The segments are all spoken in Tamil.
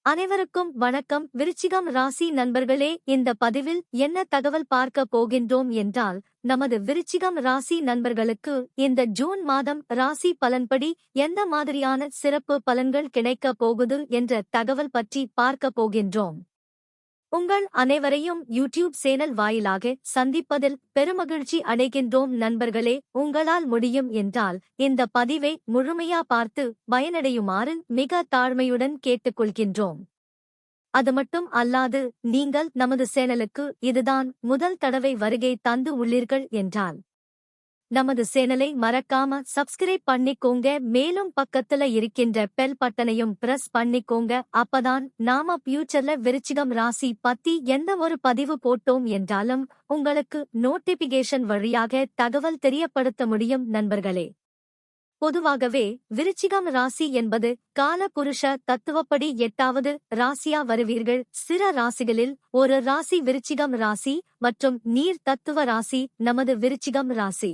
அனைவருக்கும் வணக்கம். விருச்சிகம் ராசி நண்பர்களே, இந்த பதிவில் என்ன தகவல் பார்க்க போகின்றோம் என்றால், நமது விருச்சிகம் ராசி நண்பர்களுக்கு இந்த ஜூன் மாதம் ராசி பலன்படி எந்த மாதிரியான சிறப்பு பலன்கள் கிடைக்கப் போகுது என்ற தகவல் பற்றி பார்க்க போகின்றோம். உங்கள் அனைவரையும் யூடியூப் சேனல் வாயிலாக சந்திப்பதில் பெருமகிழ்ச்சி அடைகின்றோம் நண்பர்களே. உங்களால் முடியும் என்றால் இந்த பதிவை முழுமையா பார்த்து பயனடையுமாறு மிக தாழ்மையுடன் கேட்டுக்கொள்கின்றோம். அது மட்டும் அல்லாது, நீங்கள் நமது சேனலுக்கு இதுதான் முதல் தடவை வருகை தந்து உள்ளீர்கள் என்றால் நமது சேனலை மறக்காம சப்ஸ்கிரைப் பண்ணிக்கோங்க. மேலும் பக்கத்துல இருக்கின்ற பெல் பட்டனையும் பிரஸ் பண்ணிக்கோங்க. அப்பதான் நாம ஃபியூச்சர்ல விருச்சிகம் ராசி பத்தி எந்த ஒரு பதிவு போட்டோம் என்றாலும் உங்களுக்கு நோட்டிபிகேஷன் வழியாக தகவல் தெரியப்படுத்த முடியும் நண்பர்களே. பொதுவாகவே விருச்சிகம் ராசி என்பது கால புருஷ தத்துவப்படி 8வது ராசியா வருவீர்கள். சிற ராசிகளில் ஒரு ராசி விருச்சிகம் ராசி மற்றும் நீர் தத்துவ ராசி நமது விருச்சிகம் ராசி.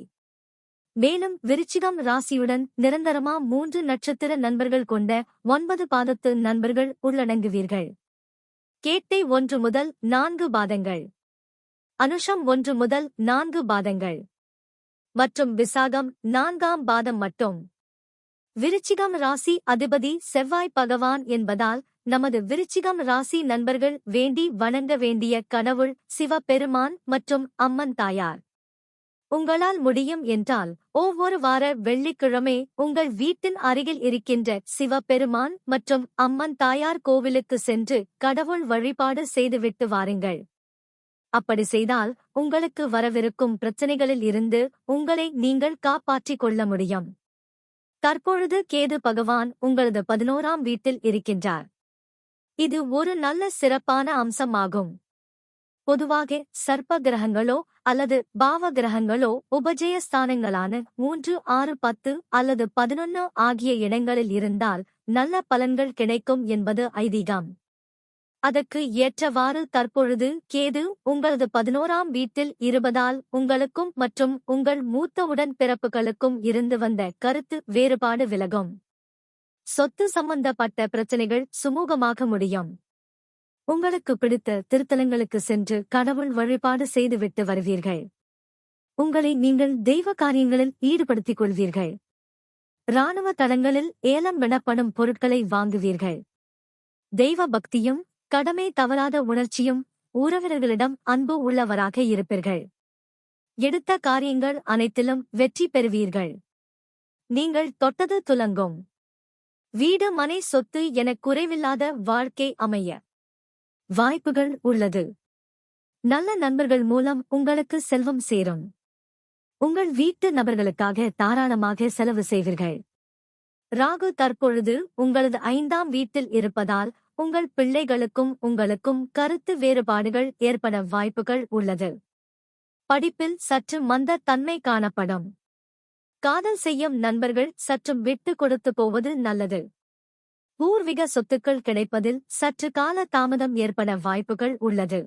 மேலும் விருச்சிகம் ராசியுடன் நிரந்தரமா 3 நட்சத்திர நண்பர்கள் கொண்ட 9 பாதத்து நண்பர்கள் உள்ளடங்குவீர்கள். கேட்டை 1 முதல் 4 பாதங்கள், அனுஷம் 1 முதல் 4 பாதங்கள் மற்றும் விசாகம் 4ஆம் பாதம் மட்டும். விருச்சிகம் ராசி அதிபதி செவ்வாய் பகவான் என்பதால் நமது விருச்சிகம் ராசி நண்பர்கள் வேண்டி வணங்க வேண்டிய கடவுள் சிவபெருமான் மற்றும் அம்மன் தாயார். உங்களால் முடியும் என்றால் ஒவ்வொரு வார வெள்ளிக்கிழமை உங்கள் வீட்டின் அருகில் இருக்கின்ற சிவபெருமான் மற்றும் அம்மன் தாயார் கோவிலுக்கு சென்று கடவுள் வழிபாடு செய்துவிட்டு வாருங்கள். அப்படி செய்தால் உங்களுக்கு வரவிருக்கும் பிரச்சனைகளில் இருந்து உங்களை நீங்கள் காப்பாற்றிக் கொள்ள முடியும். தற்பொழுது கேது பகவான் உங்களது 11ஆம் வீட்டில் இருக்கின்றார். இது ஒரு நல்ல சிறப்பான அம்சமாகும். பொதுவாக சர்ப்ப கிரகங்களோ அல்லது பாவ கிரகங்களோ உபஜயஸ்தானங்களான 3, 6, 10 அல்லது 11 ஆகிய இடங்களில் இருந்தால் நல்ல பலன்கள் கிடைக்கும் என்பது ஐதீகம். அதற்கு ஏற்றவாறு தற்பொழுது கேது உங்களது 11ஆம் வீட்டில் இருப்பதால் உங்களுக்கும் மற்றும் உங்கள் மூத்த உடன்பிறப்புகளுக்கும் இருந்து வந்த கருத்து வேறுபாடு விலகும். சொத்து சம்பந்தப்பட்ட பிரச்சனைகள் சுமூகமாக முடியும். உங்களுக்கு பிடித்த திருத்தலங்களுக்கு சென்று கடவுள் வழிபாடு செய்துவிட்டு வருவீர்கள். உங்களை நீங்கள் தெய்வ காரியங்களில் ஈடுபடுத்திக் கொள்வீர்கள். இராணுவ தளங்களில் ஏலம் விடப்படும் பொருட்களை வாங்குவீர்கள். தெய்வ பக்தியும் கடமை தவறாத உணர்ச்சியும் உறவினர்களிடம் அன்பு உள்ளவராக இருப்பீர்கள். எடுத்த காரியங்கள் அனைத்திலும் வெற்றி பெறுவீர்கள். நீங்கள் தொட்டது துலங்கும். வீடு மனை சொத்து என குறைவில்லாத வாழ்க்கை அமைய வாய்ப்புகள் உள்ளது. நல்ல நண்பர்கள் மூலம் உங்களுக்கு செல்வம் சேரும். உங்கள் வீட்டு நபர்களுக்காக தாராளமாக செலவு செய்வீர்கள். ராகு தற்பொழுது உங்களது 5ஆம் வீட்டில் இருப்பதால் உங்கள் பிள்ளைகளுக்கும் உங்களுக்கும் கருத்து வேறுபாடுகள் ஏற்பட வாய்ப்புகள் உள்ளது. படிப்பில் சற்று மந்த தன்மை காணப்படும். காதல் செய்யும் நண்பர்கள் சற்று விட்டு கொடுத்து போவது நல்லது. பூர்வீக சொத்துக்கள் கிடைப்பதில் சற்று கால தாமதம் ஏற்பட வாய்ப்புகள் உள்ளது.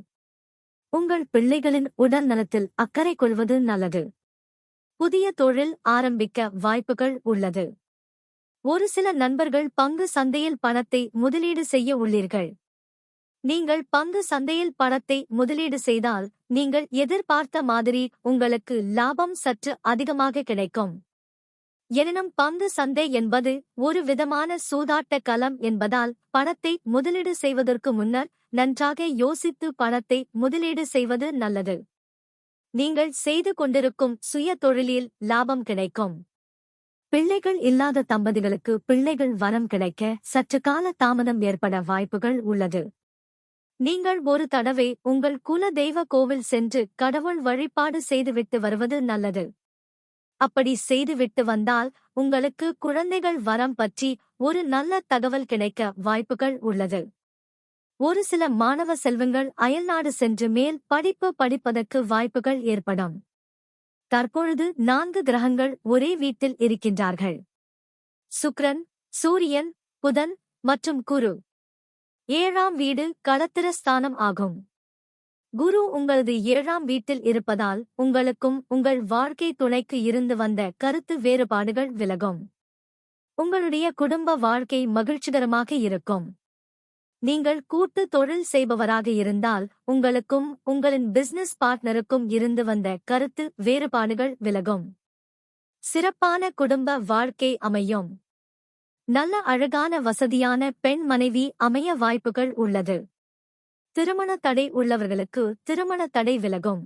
உங்கள் பிள்ளைகளின் உடல் நலத்தில் அக்கறை கொள்வது நல்லது. புதிய தொழில் ஆரம்பிக்க வாய்ப்புகள் உள்ளது. ஒரு சில நண்பர்கள் பங்கு சந்தையில் பணத்தை முதலீடு செய்ய உள்ளீர்கள். நீங்கள் பங்கு சந்தையில் பணத்தை முதலீடு செய்தால் நீங்கள் எதிர்பார்த்த மாதிரி உங்களுக்கு லாபம் சற்று அதிகமாக கிடைக்கும். எனினும் பங்கு சந்தை என்பது ஒரு விதமான சூதாட்ட களம் என்பதால் பணத்தை முதலீடு செய்வதற்கு முன்னர் நன்றாக யோசித்து பணத்தை முதலீடு செய்வது நல்லது. நீங்கள் செய்து கொண்டிருக்கும் சுய தொழிலில் லாபம் கிடைக்கும். பிள்ளைகள் இல்லாத தம்பதிகளுக்கு பிள்ளைகள் வரம் கிடைக்க சற்று கால தாமதம் ஏற்பட வாய்ப்புகள் உள்ளது. நீங்கள் ஒரு தடவை உங்கள் குல தெய்வ கோவில் சென்று கடவுள் வழிபாடு செய்துவிட்டு வருவது நல்லது. அப்படி செய்துவிட்டு வந்தால் உங்களுக்கு குழந்தைகள் வரம் பற்றி ஒரு நல்ல தகவல் கிடைக்க வாய்ப்புகள் உள்ளது. ஒரு சில மாணவ செல்வங்கள் அயல்நாடு சென்று மேல் படிப்பு படிப்பதற்கு வாய்ப்புகள் ஏற்படும். தற்பொழுது 4 கிரகங்கள் ஒரே வீட்டில் இருக்கின்றார்கள். சுக்கிரன், சூரியன், புதன் மற்றும் குரு. 7ஆம் வீடு களத்திர ஸ்தானம் ஆகும். குரு உங்களது 7ஆம் வீட்டில் இருப்பதால் உங்களுக்கும் உங்கள் வாழ்க்கை துணைக்கு இருந்து வந்த கருத்து வேறுபாடுகள் விலகும். உங்களுடைய குடும்ப வாழ்க்கை மகிழ்ச்சிகரமாக இருக்கும். நீங்கள் கூட்டு தொழில் செய்பவராக இருந்தால் உங்களுக்கும் உங்களின் பிசினஸ் பார்ட்னருக்கும் இருந்து வந்த கருத்து வேறுபாடுகள் விலகும். சிறப்பான குடும்ப வாழ்க்கை அமையும். நல்ல அழகான வசதியான பெண் மனைவி அமைய வாய்ப்புகள் உள்ளது. திருமண தடை உள்ளவர்களுக்கு திருமண தடை விலகும்.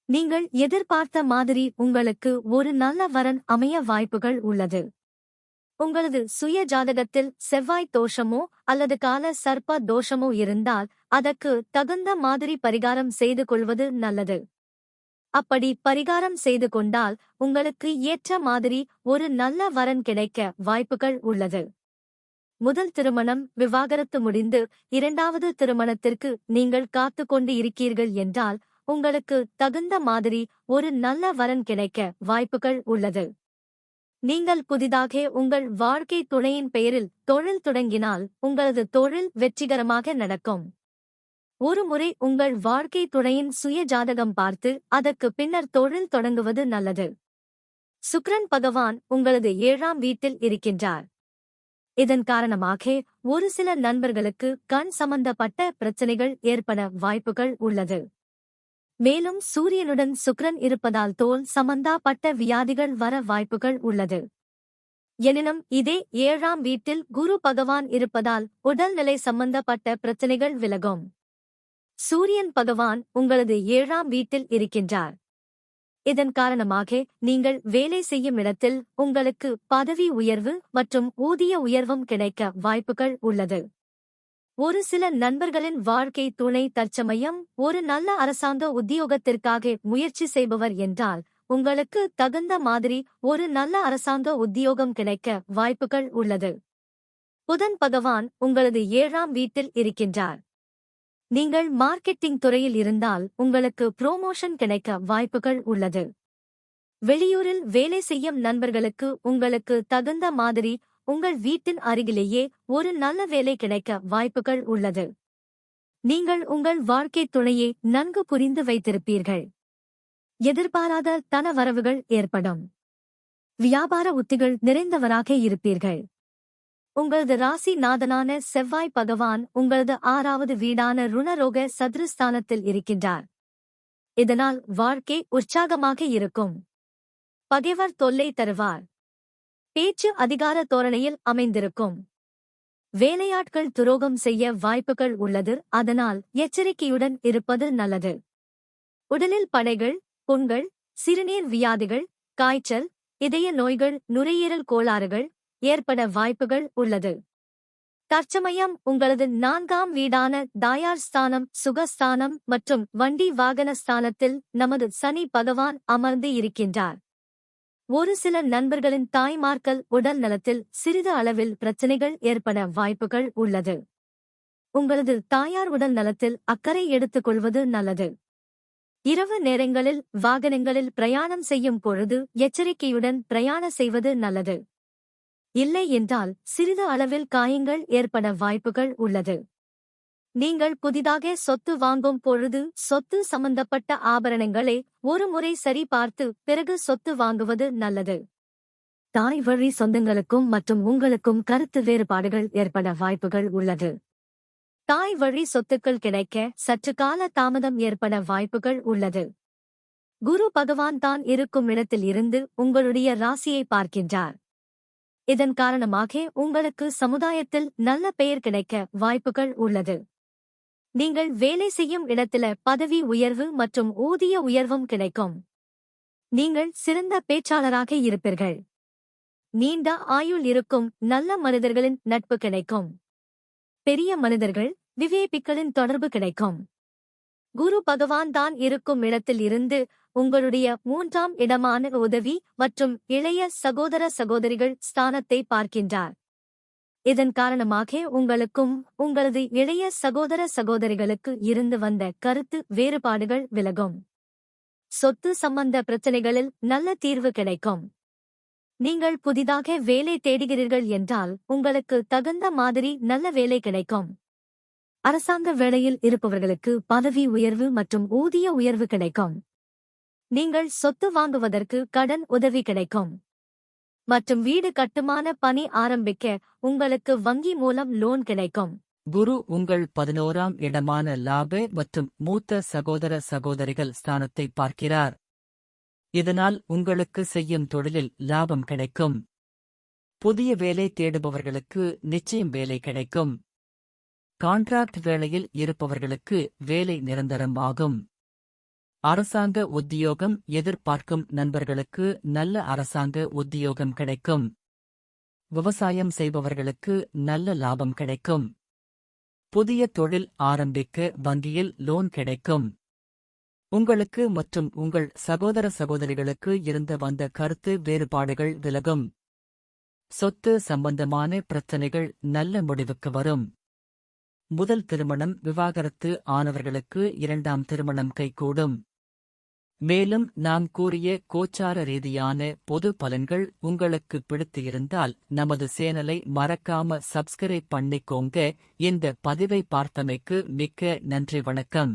நீங்கள் எதிர்பார்த்த மாதிரி உங்களுக்கு ஒரு நல்ல வரன் அமைய வாய்ப்புகள் உள்ளது. உங்களது சுய ஜாதகத்தில் செவ்வாய் தோஷமோ அல்லது கால சர்ப்ப தோஷமோ இருந்தால் அதற்கு தகுந்த மாதிரி பரிகாரம் செய்து கொள்வது நல்லது. அப்படி பரிகாரம் செய்து கொண்டால் உங்களுக்கு ஏற்ற மாதிரி ஒரு நல்ல வரன் கிடைக்க வாய்ப்புகள் உள்ளது. முதல் திருமணம் விவாகரத்து முடிந்து இரண்டாவது திருமணத்திற்கு நீங்கள் காத்து கொண்டு இருக்கீர்கள் என்றால் உங்களுக்கு தகுந்த மாதிரி ஒரு நல்ல வரன் கிடைக்க வாய்ப்புகள் உள்ளது. நீங்கள் புதிதாக உங்கள் வாழ்க்கை துணையின் பெயரில் தொழில் தொடங்கினால் உங்களது தொழில் வெற்றிகரமாக நடக்கும். ஒருமுறை உங்கள் வாழ்க்கை துணையின் சுய ஜாதகம் பார்த்து அதற்கு பின்னர் தொழில் தொடங்குவது நல்லது. சுக்கிரன் பகவான் உங்களது 7ஆம் வீட்டில் இருக்கின்றார். இதன் காரணமாக ஒரு சில நண்பர்களுக்கு கண் சம்பந்தப்பட்ட பிரச்சனைகள் ஏற்பட வாய்ப்புகள் உள்ளது. மேலும் சூரியனுடன் சுக்கிரன் இருப்பதால் தோல் சம்பந்தப்பட்ட வியாதிகள் வர வாய்ப்புகள் உள்ளது. எனினும் இதே 7ஆம் வீட்டில் குரு பகவான் இருப்பதால் உடல்நிலை சம்பந்தப்பட்ட பிரச்சனைகள் விலகும். சூரியன் பகவான் உங்களது 7ஆம் வீட்டில் இருக்கின்றார். இதன் காரணமாக நீங்கள் வேலை செய்யும் இடத்தில் உங்களுக்கு பதவி உயர்வு மற்றும் ஊதிய உயர்வும் கிடைக்க வாய்ப்புகள் உள்ளது. ஒரு சில நண்பர்களின் வாழ்க்கை துணை தற்சமயம் ஒரு நல்ல அரசாங்க உத்தியோகத்திற்காக முயற்சி செய்பவர் என்றால் உங்களுக்கு தகுந்த மாதிரி ஒரு நல்ல அரசாங்க உத்தியோகம் கிடைக்க வாய்ப்புகள் உள்ளது. புதன் பகவான் உங்களது 7ஆம் வீட்டில் இருக்கின்றார். நீங்கள் மார்க்கெட்டிங் துறையில் இருந்தால் உங்களுக்கு புரோமோஷன் கிடைக்க வாய்ப்புகள் உள்ளது. வெளியூரில் வேலை செய்யும் நண்பர்களுக்கு உங்களுக்கு தகுந்த மாதிரி உங்கள் வீட்டின் அருகிலேயே ஒரு நல்ல வேலை கிடைக்க வாய்ப்புகள் உள்ளது. நீங்கள் உங்கள் வாழ்க்கை துணையை நன்கு புரிந்து வைத்திருப்பீர்கள். எதிர்பாராத தன வரவுகள் ஏற்படும். வியாபார உத்திகள் நிறைந்தவராக இருப்பீர்கள். உங்களது ராசி நாதனான செவ்வாய் பகவான் உங்களது 6வது வீடான ருணரோக சதுரஸ்தானத்தில் இருக்கின்றார். இதனால் வாழ்க்கை உற்சாகமாக இருக்கும். பகைவர் தொல்லை தருவார். பேச்சு அதிகார தோரணையில் அமைந்திருக்கும். வேலையாட்கள் துரோகம் செய்ய வாய்ப்புகள் உள்ளது. அதனால் எச்சரிக்கையுடன் இருப்பது நல்லது. உடலில் படைகள், புண்கள், சிறுநீர் வியாதிகள், காய்ச்சல், இதய நோய்கள், நுரையீரல் கோளாறுகள் ஏற்பட வாய்ப்புகள் உள்ளது. தற்சமயம் உங்களது 4ஆம் வீடான தாயார் ஸ்தானம், சுகஸ்தானம் மற்றும் வண்டி வாகன ஸ்தானத்தில் நமது சனி பகவான் அமர்ந்து இருக்கின்றார். ஒரு சில நண்பர்களின் தாய்மார்கள் உடல் நலத்தில் சிறிது அளவில் பிரச்சனைகள் ஏற்பட வாய்ப்புகள் உள்ளது. உங்களது தாயார் உடல் நலத்தில் அக்கறை எடுத்துக் கொள்வது நல்லது. இரவு நேரங்களில் வாகனங்களில் பிரயாணம் செய்யும் பொழுது எச்சரிக்கையுடன் பிரயாணம் செய்வது நல்லது. இல்லை என்றால் சிறிது அளவில் காயங்கள் ஏற்பட வாய்ப்புகள் உள்ளது. நீங்கள் புதிதாக சொத்து வாங்கும் பொழுது சொத்து சம்பந்தப்பட்ட ஆபரணங்களை ஒரு முறை சரி பார்த்து பிறகு சொத்து வாங்குவது நல்லது. தாய் வழி சொந்தங்களுக்கும் மற்றும் உங்களுக்கும் கருத்து வேறுபாடுகள் ஏற்பட வாய்ப்புகள் உள்ளது. தாய் வழி சொத்துக்கள் கிடைக்க சற்று கால தாமதம் ஏற்பட வாய்ப்புகள் உள்ளது. குரு பகவான் தான் இருக்கும் இடத்தில் இருந்து உங்களுடைய ராசியை பார்க்கின்றார். இதன் காரணமாக உங்களுக்கு சமுதாயத்தில் நல்ல பெயர் கிடைக்க வாய்ப்புகள் உள்ளது. நீங்கள் வேலை செய்யும் இடத்தில பதவி உயர்வு மற்றும் ஊதிய உயர்வும் கிடைக்கும். நீங்கள் சிறந்த பேச்சாளராக இருப்பீர்கள். நீண்ட ஆயுள் இருக்கும் நல்ல மனிதர்களின் நட்பு கிடைக்கும். பெரிய மனிதர்கள், விவேபிக்களின் தொடர்பு கிடைக்கும். குரு பகவான் தான் இருக்கும் இடத்தில் இருந்து உங்களுடைய 3ஆம் இடமான உதவி மற்றும் இளைய சகோதர சகோதரிகள் ஸ்தானத்தை பார்க்கின்றார். இதன் காரணமாக உங்களுக்கும் உங்களது இளைய சகோதர சகோதரிகளுக்கு இருந்து வந்த கருத்து வேறுபாடுகள் விலகும். சொத்து சம்பந்த பிரச்சனைகளில் நல்ல தீர்வு கிடைக்கும். நீங்கள் புதிதாக வேலை தேடுகிறீர்கள் என்றால் உங்களுக்கு தகுந்த மாதிரி நல்ல வேலை கிடைக்கும். அரசாங்க வேலையில் இருப்பவர்களுக்கு பதவி உயர்வு மற்றும் ஊதிய உயர்வு கிடைக்கும். நீங்கள் சொத்து வாங்குவதற்கு கடன் உதவி கிடைக்கும். மற்றும் வீடு கட்டுமான பணி ஆரம்பிக்க உங்களுக்கு வங்கி மூலம் லோன் கிடைக்கும். குரு உங்கள் 11ஆம் இடமான லாப மற்றும் மூத்த சகோதர சகோதரிகள் ஸ்தானத்தை பார்க்கிறார். இதனால் உங்களுக்கு செய்யும் தொழிலில் லாபம் கிடைக்கும். புதிய வேலை தேடுபவர்களுக்கு நிச்சயம் வேலை கிடைக்கும். கான்ட்ராக்ட் வேலையில் இருப்பவர்களுக்கு வேலை நிரந்தரம் ஆகும். அரசாங்க உத்தியோகம் எதிர்பார்க்கும் நண்பர்களுக்கு நல்ல அரசாங்க உத்தியோகம் கிடைக்கும். விவசாயம் செய்பவர்களுக்கு நல்ல லாபம் கிடைக்கும். புதிய தொழில் ஆரம்பிக்க வங்கியில் லோன் கிடைக்கும். உங்களுக்கு மற்றும் உங்கள் சகோதர சகோதரிகளுக்கு இருந்து வந்த கருத்து வேறுபாடுகள் விலகும். சொத்து சம்பந்தமான பிரச்சனைகள் நல்ல முடிவுக்கு வரும். முதல் திருமணம் விவாகரத்து ஆனவர்களுக்கு 2ஆம் திருமணம் கைகூடும். மேலும் நாம் கூறிய கோச்சார ரீதியான பொது பலன்கள் உங்களுக்கு பிடித்து இருந்தால் நமது சேனலை மறக்காம சப்ஸ்கிரைப் பண்ணிக்கோங்க. இந்த பதிவை பார்த்தமைக்கு மிக்க நன்றி. வணக்கம்.